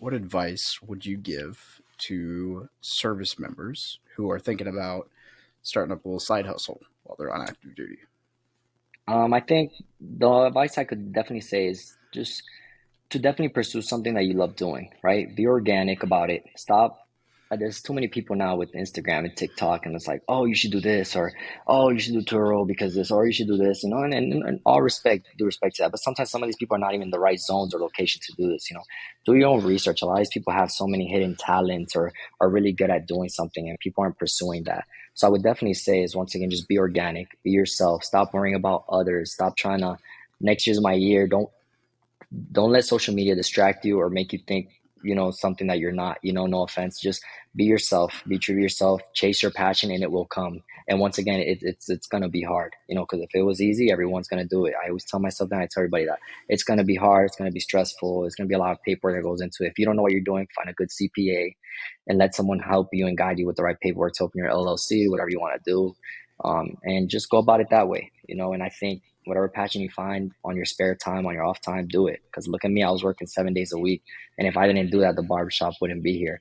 what advice would you give to service members who are thinking about starting up a little side hustle while they're on active duty? I think the advice I could definitely say is just to definitely pursue something that you love doing, right? Be organic about it. Stop. There's too many people now with Instagram and TikTok, and it's like, oh, you should do this, or oh, you should do Turo because this, or you should do this, and all respect, due respect to that. But sometimes some of these people are not even in the right zones or location to do this. Do your own research. A lot of these people have so many hidden talents or are really good at doing something, and people aren't pursuing that. So I would definitely say is once again, just be organic, be yourself. Stop worrying about others. Stop trying to. Next year's my year. Don't let social media distract you or make you think something that you're not. No offense, just be yourself, be true to yourself, chase your passion, and it will come. And once again, it's going to be hard, because if it was easy, everyone's going to do it. I always tell myself that. I tell everybody that it's going to be hard, it's going to be stressful, it's going to be a lot of paperwork that goes into it. If you don't know what you're doing, find a good CPA and let someone help you and guide you with the right paperwork to open your LLC, whatever you want to do. And just go about it that way. And I think whatever passion you find on your spare time, on your off time, do it. Because look at me, I was working 7 days a week. And if I didn't do that, the barbershop wouldn't be here.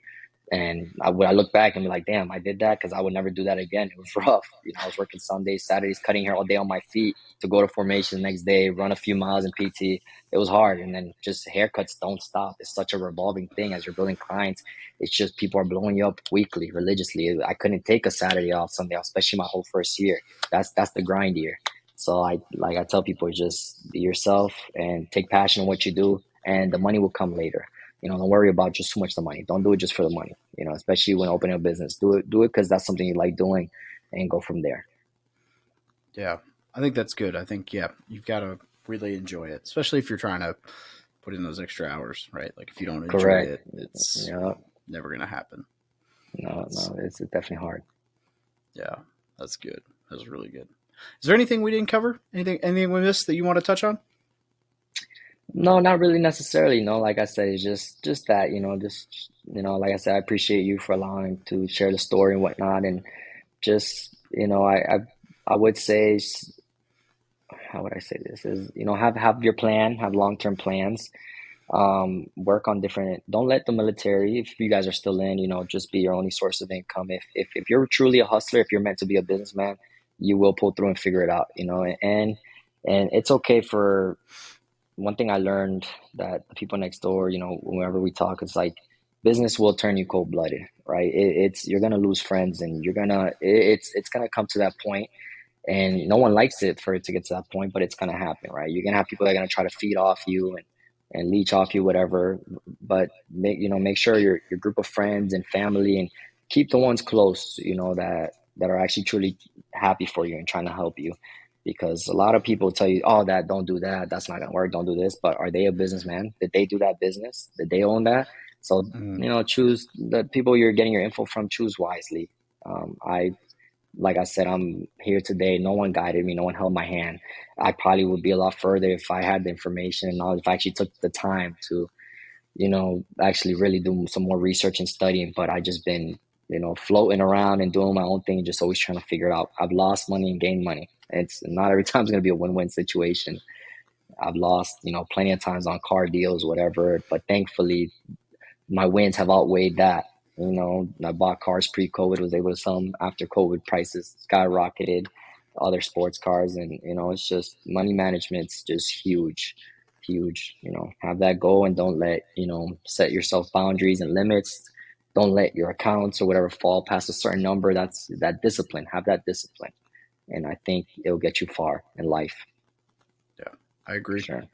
And I look back and be like, damn, I did that because I would never do that again. It was rough. I was working Sundays, Saturdays, cutting hair all day on my feet to go to formation the next day, run a few miles in PT. It was hard. And then just haircuts don't stop. It's such a revolving thing as you're building clients. It's just people are blowing you up weekly, religiously. I couldn't take a Saturday off, Sunday off, especially my whole first year. That's the grind year. So I tell people, just be yourself and take passion in what you do, and the money will come later. Don't worry about just too much the money. Don't do it just for the money. Especially when opening a business. Do it because that's something you like doing, and go from there. Yeah, I think that's good. I think, yeah, you've got to really enjoy it, especially if you're trying to put in those extra hours, right? Like if you don't enjoy Correct. it, it's Yeah. never going to happen. No, That's, no, it's definitely hard. yeah, that's good. That's really good. Is there anything we didn't cover? Anything we missed that you want to touch on? No, not really necessarily. No, like I said, it's just that, like I said, I appreciate you for allowing to share the story and whatnot, and just, I would say, how would I say this is, have your plan, have long-term plans, work on different, don't let the military, if you guys are still in, just be your only source of income. If you're truly a hustler, if you're meant to be a businessman, you will pull through and figure it out, and it's okay for one thing I learned, that the people next door, whenever we talk, it's like business will turn you cold blooded, right? It's you're gonna lose friends, and it's gonna come to that point, and no one likes it for it to get to that point, but it's gonna happen, right? You're gonna have people that are gonna try to feed off you and leech off you, whatever. But make sure your group of friends and family, and keep the ones close, that are actually truly happy for you and trying to help you. Because a lot of people tell you, oh, that don't do that, that's not gonna work, don't do this. But are they a businessman? Did they do that business? Did they own that? So, Mm, choose the people you're getting your info from, choose wisely. I Like I said, I'm here today. No one guided me. No one held my hand. I probably would be a lot further if I had the information and knowledge, if I actually took the time to, actually really do some more research and studying. But I just been, floating around and doing my own thing, just always trying to figure it out. I've lost money and gained money. It's not every time's going to be a win-win situation. I've lost, plenty of times on car deals, whatever. But thankfully, my wins have outweighed that. I bought cars pre-COVID, was able to sell them after COVID. Prices skyrocketed, other sports cars, and it's just money management's just huge, huge. Have that goal, and don't let set yourself boundaries and limits. Don't let your accounts or whatever fall past a certain number. That's that discipline. Have that discipline, and I think it'll get you far in life yeah, I for agree. sure.